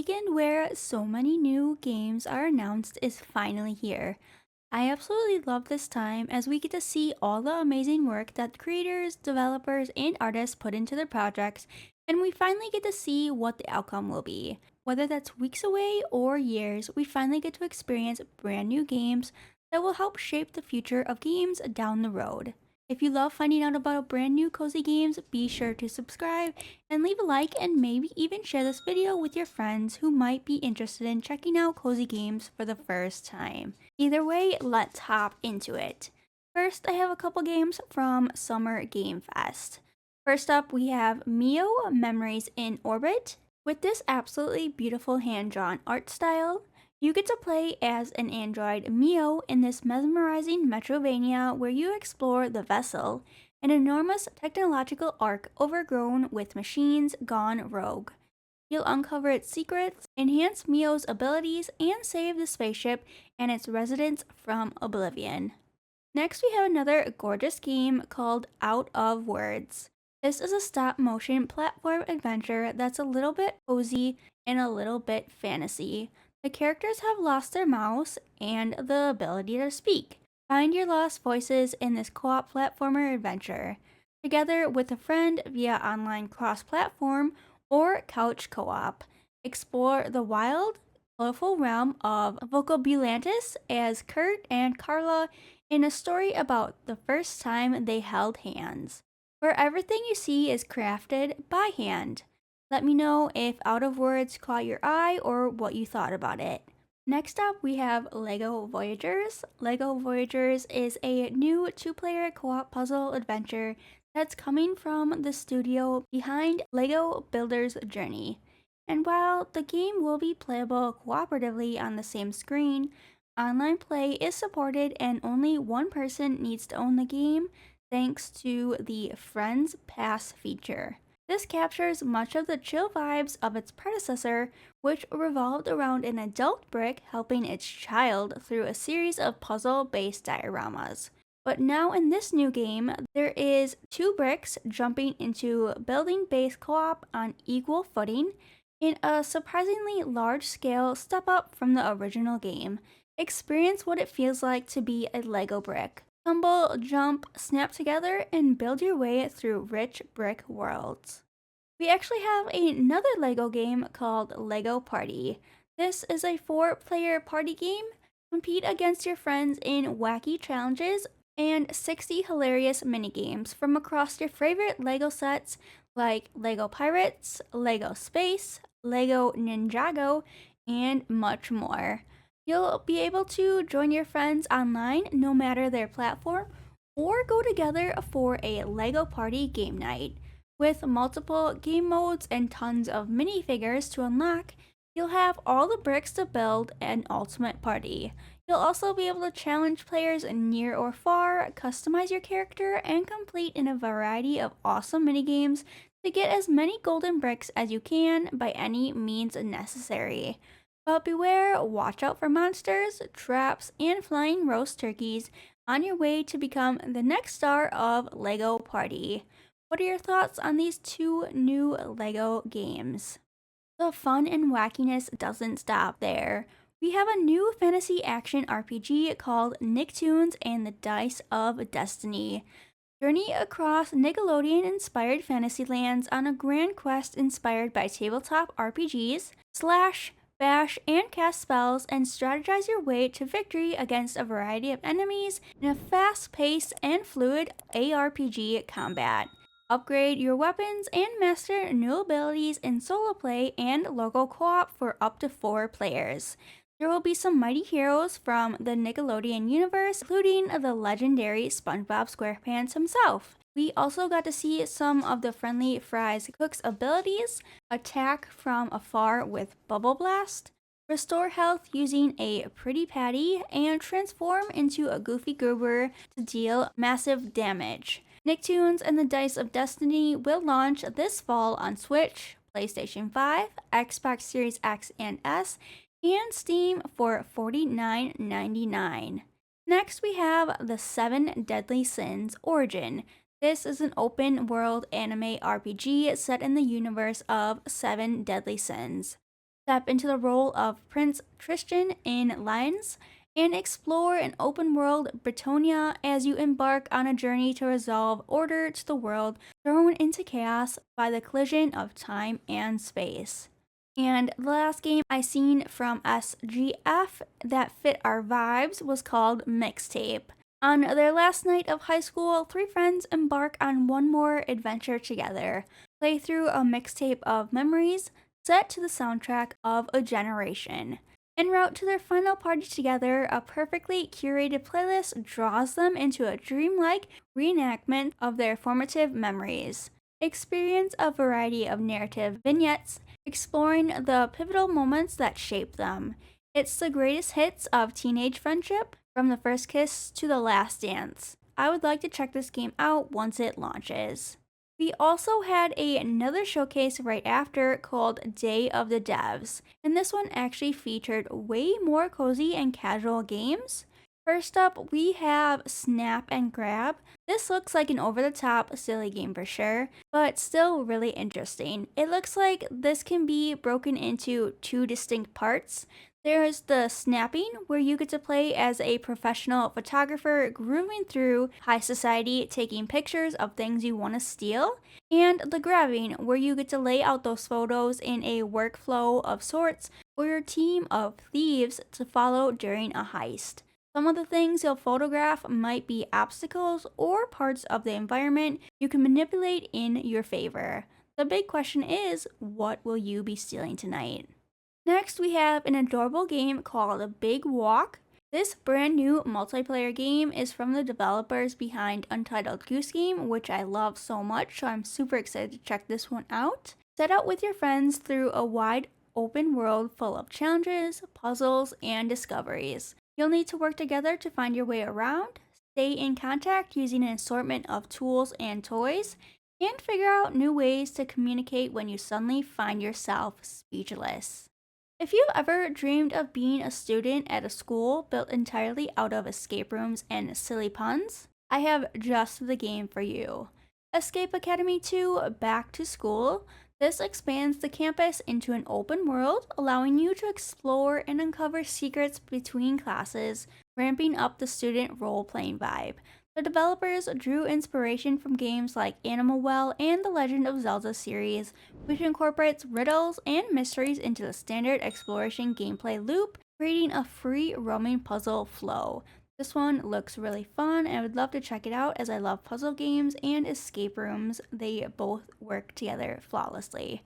weekend where so many new games are announced is finally here. I absolutely love this time as we get to see all the amazing work that creators, developers, and artists put into their projects, and we finally get to see what the outcome will be. Whether that's weeks away or years, we finally get to experience brand new games that will help shape the future of games down the road. If you love finding out about brand new cozy games, be sure to subscribe and leave a like and maybe even share this video with your friends who might be interested in checking out cozy games for the first time. Either way, let's hop into it. First, I have a couple games from Summer Game Fest. First up, we have Mio Memories in Orbit. With this absolutely beautiful hand-drawn art style, you get to play as an android Mio in this mesmerizing Metrovania where you explore the vessel, an enormous technological ark overgrown with machines gone rogue. You'll uncover its secrets, enhance Mio's abilities, and save the spaceship and its residents from oblivion. Next, we have another gorgeous game called Out of Words. This is a stop-motion platform adventure that's a little bit cozy and a little bit fantasy. The characters have lost their mouths and the ability to speak. Find your lost voices in this co-op platformer adventure, together with a friend via online cross-platform or couch co-op. Explore the wild, colorful realm of Vocabulantis as Kurt and Carla in a story about the first time they held hands, where everything you see is crafted by hand. Let me know if Out of Words caught your eye or what you thought about it. Next up, we have LEGO Voyagers. LEGO Voyagers is a new two-player co-op puzzle adventure that's coming from the studio behind LEGO Builder's Journey. And while the game will be playable cooperatively on the same screen, online play is supported and only one person needs to own the game thanks to the Friends Pass feature. This captures much of the chill vibes of its predecessor, which revolved around an adult brick helping its child through a series of puzzle-based dioramas. But now in this new game, there is two bricks jumping into building-based co-op on equal footing in a surprisingly large-scale step up from the original game. Experience what it feels like to be a Lego brick. Tumble, jump, snap together, and build your way through rich brick worlds. We actually have another LEGO game called LEGO Party. This is a 4-player party game. Compete against your friends in wacky challenges and 60 hilarious minigames from across your favorite LEGO sets like LEGO Pirates, LEGO Space, LEGO Ninjago, and much more. You'll be able to join your friends online no matter their platform or go together for a LEGO Party game night. With multiple game modes and tons of minifigures to unlock, you'll have all the bricks to build an ultimate party. You'll also be able to challenge players near or far, customize your character, and complete in a variety of awesome minigames to get as many golden bricks as you can by any means necessary. But beware, watch out for monsters, traps, and flying roast turkeys on your way to become the next star of LEGO Party. What are your thoughts on these two new LEGO games? The fun and wackiness doesn't stop there. We have a new fantasy action RPG called Nicktoons and the Dice of Destiny. Journey across Nickelodeon-inspired fantasy lands on a grand quest inspired by tabletop RPGs, bash and cast spells, and strategize your way to victory against a variety of enemies in a fast-paced and fluid ARPG combat. Upgrade your weapons and master new abilities in solo play and local co-op for up to 4 players. There will be some mighty heroes from the Nickelodeon universe, including the legendary SpongeBob SquarePants himself. We also got to see some of the Friendly Fries cook's abilities: attack from afar with Bubble Blast, restore health using a Pretty Patty, and transform into a Goofy Goober to deal massive damage. Nicktoons and the Dice of Destiny will launch this fall on Switch, PlayStation 5, Xbox Series X and S, and Steam for $49.99. Next, we have The 7 Deadly Sins Origin. This is an open-world anime RPG set in the universe of 7 Deadly Sins. Step into the role of Prince Tristan in Lions and explore an open world Britonia as you embark on a journey to resolve order to the world thrown into chaos by the collision of time and space. And the last game I seen from SGF that fit our vibes was called Mixtape. On their last night of high school, three friends embark on one more adventure together. Play through a mixtape of memories set to the soundtrack of a generation. En route to their final party together, a perfectly curated playlist draws them into a dreamlike reenactment of their formative memories. Experience a variety of narrative vignettes exploring the pivotal moments that shape them. It's the greatest hits of teenage friendship, from the first kiss to the last dance. I would like to check this game out once it launches. We also had another showcase right after called Day of the Devs, and this one actually featured way more cozy and casual games. First up, we have Snap and Grab. This looks like an over-the-top silly game for sure, but still really interesting. It looks like this can be broken into two distinct parts. There's the snapping, where you get to play as a professional photographer grooving through high society, taking pictures of things you want to steal, and the grabbing, where you get to lay out those photos in a workflow of sorts for your team of thieves to follow during a heist. Some of the things you'll photograph might be obstacles or parts of the environment you can manipulate in your favor. The big question is, what will you be stealing tonight? Next, we have an adorable game called Big Walk. This brand new multiplayer game is from the developers behind Untitled Goose Game, which I love so much, so I'm super excited to check this one out. Set out with your friends through a wide open world full of challenges, puzzles, and discoveries. You'll need to work together to find your way around, stay in contact using an assortment of tools and toys, and figure out new ways to communicate when you suddenly find yourself speechless. If you've ever dreamed of being a student at a school built entirely out of escape rooms and silly puns, I have just the game for you. Escape Academy 2 Back to School. This expands the campus into an open world, allowing you to explore and uncover secrets between classes, ramping up the student role-playing vibe. The developers drew inspiration from games like Animal Well and the Legend of Zelda series, which incorporates riddles and mysteries into the standard exploration gameplay loop, creating a free roaming puzzle flow. This one looks really fun, and I would love to check it out as I love puzzle games and escape rooms. They both work together flawlessly.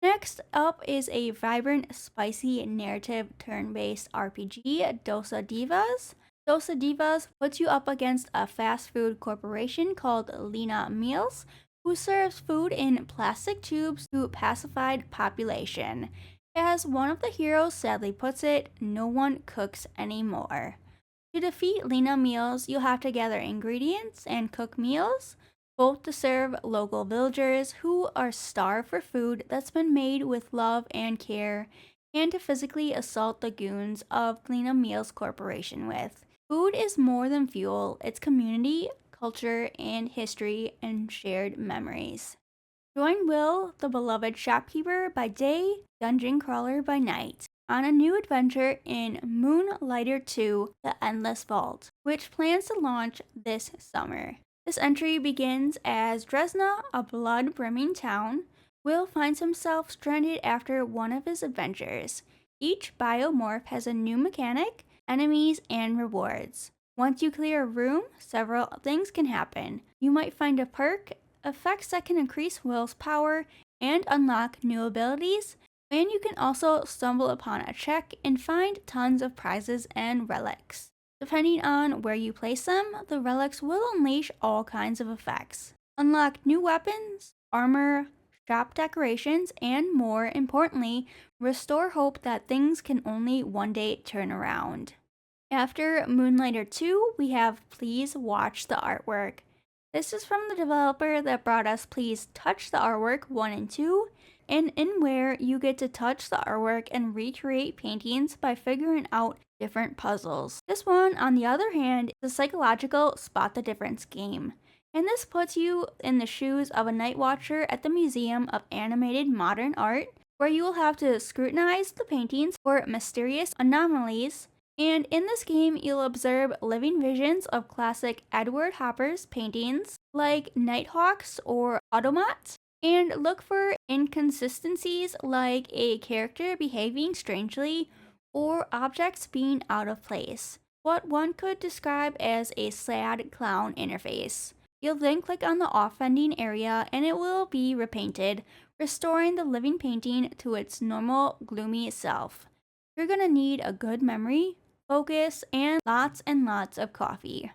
Next up is a vibrant, spicy narrative turn-based RPG, Dosa Divas. Dosa Divas puts you up against a fast food corporation called Lena Meals, who serves food in plastic tubes to pacified population. As one of the heroes sadly puts it, no one cooks anymore. To defeat Lena Meals, you'll have to gather ingredients and cook meals, both to serve local villagers who are starved for food that's been made with love and care, and to physically assault the goons of Lena Meals Corporation with. Food is more than fuel, it's community, culture, and history, and shared memories. Join Will, the beloved shopkeeper by day, dungeon crawler by night, on a new adventure in Moonlighter 2, The Endless Vault, which plans to launch this summer. This entry begins as Dresna, a blood-brimming town. Will finds himself stranded after one of his adventures. Each biomorph has a new mechanic, enemies, and rewards. Once you clear a room, several things can happen. You might find a perk, effects that can increase Will's power, and unlock new abilities, and you can also stumble upon a check and find tons of prizes and relics. Depending on where you place them, the relics will unleash all kinds of effects. Unlock new weapons, armor, shop decorations, and more importantly, restore hope that things can only one day turn around. After Moonlighter 2, we have Please Watch the Artwork. This is from the developer that brought us Please Touch the Artwork 1 and 2, and in where you get to touch the artwork and recreate paintings by figuring out different puzzles. This one, on the other hand, is a psychological spot the difference game. And this puts you in the shoes of a night watcher at the Museum of Animated Modern Art. where you will have to scrutinize the paintings for mysterious anomalies. And in this game, you'll observe living visions of classic Edward Hopper's paintings, like Nighthawks or Automat, and look for inconsistencies like a character behaving strangely or objects being out of place. What one could describe as a sad clown interface. You'll then click on the offending area and it will be repainted, restoring the living painting to its normal gloomy self. You're gonna need a good memory, focus, and lots of coffee.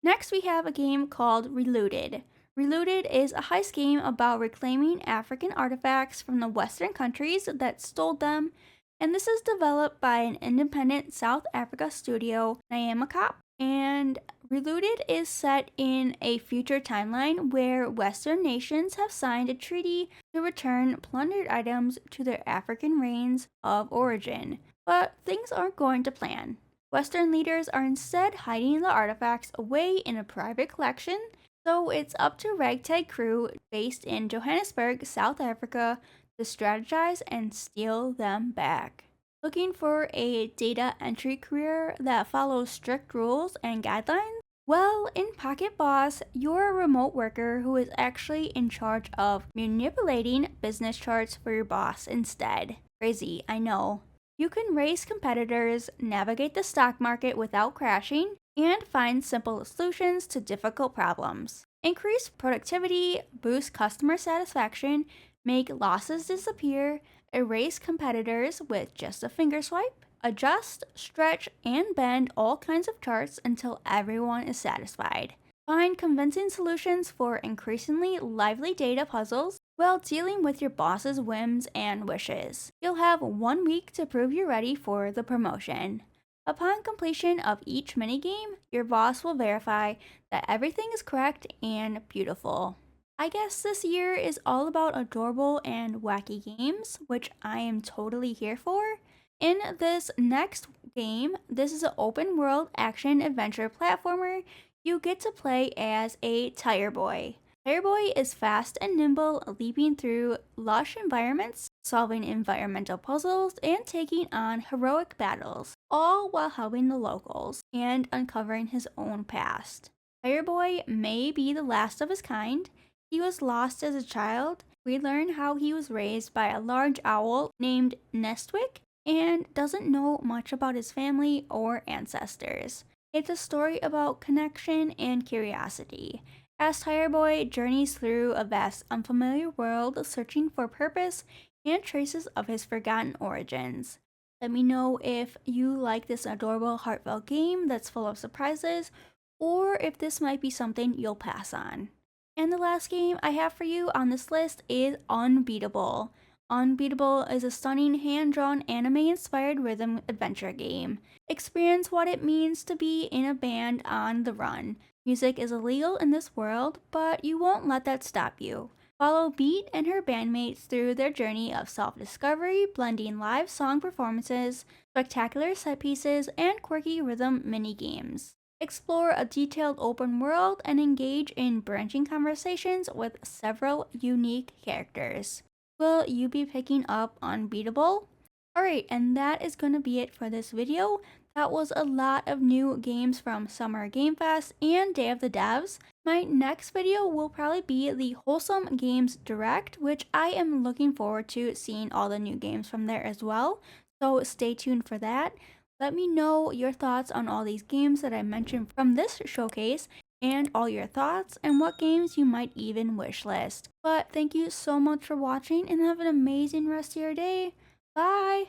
Next, we have a game called Relooted. Relooted is a heist game about reclaiming African artifacts from the Western countries that stole them, and this is developed by an independent South Africa studio, Nyamacop. And Relooted is set in a future timeline where Western nations have signed a treaty to return plundered items to their African reigns of origin. But things aren't going to plan. Western leaders are instead hiding the artifacts away in a private collection, so it's up to Ragtag Crew based in Johannesburg, South Africa, to strategize and steal them back. Looking for a data entry career that follows strict rules and guidelines? Well, in Pocket Boss, you're a remote worker who is actually in charge of manipulating business charts for your boss instead. Crazy, I know. You can race competitors, navigate the stock market without crashing, and find simple solutions to difficult problems. Increase productivity, boost customer satisfaction, make losses disappear, erase competitors with just a finger swipe, adjust, stretch, and bend all kinds of charts until everyone is satisfied. Find convincing solutions for increasingly lively data puzzles while dealing with your boss's whims and wishes. You'll have 1 week to prove you're ready for the promotion. Upon completion of each minigame, your boss will verify that everything is correct and beautiful. I guess this year is all about adorable and wacky games, which I am totally here for. In this next game, this is an open world action adventure platformer. You get to play as a tire boy. Tire Boy is fast and nimble, leaping through lush environments, solving environmental puzzles, and taking on heroic battles, all while helping the locals and uncovering his own past. Tire Boy may be the last of his kind. He was lost as a child. We learn how he was raised by a large owl named Nestwick and doesn't know much about his family or ancestors. It's a story about connection and curiosity, as Tire Boy journeys through a vast, unfamiliar world searching for purpose and traces of his forgotten origins. Let me know if you like this adorable, heartfelt game that's full of surprises, or if this might be something you'll pass on. And the last game I have for you on this list is Unbeatable. Unbeatable is a stunning hand-drawn anime-inspired rhythm adventure game. Experience what it means to be in a band on the run. Music is illegal in this world, but you won't let that stop you. Follow Beat and her bandmates through their journey of self-discovery, blending live song performances, spectacular set pieces, and quirky rhythm mini-games. Explore a detailed open world and engage in branching conversations with several unique characters. Will you be picking up Unbeatable? Alright, and that is going to be it for this video. That was a lot of new games from Summer Game Fest and Day of the Devs. My next video will probably be the Wholesome Games Direct, which I am looking forward to seeing all the new games from there as well. So stay tuned for that. Let me know your thoughts on all these games that I mentioned from this showcase, and all your thoughts and what games you might even wishlist. But thank you so much for watching and have an amazing rest of your day. Bye!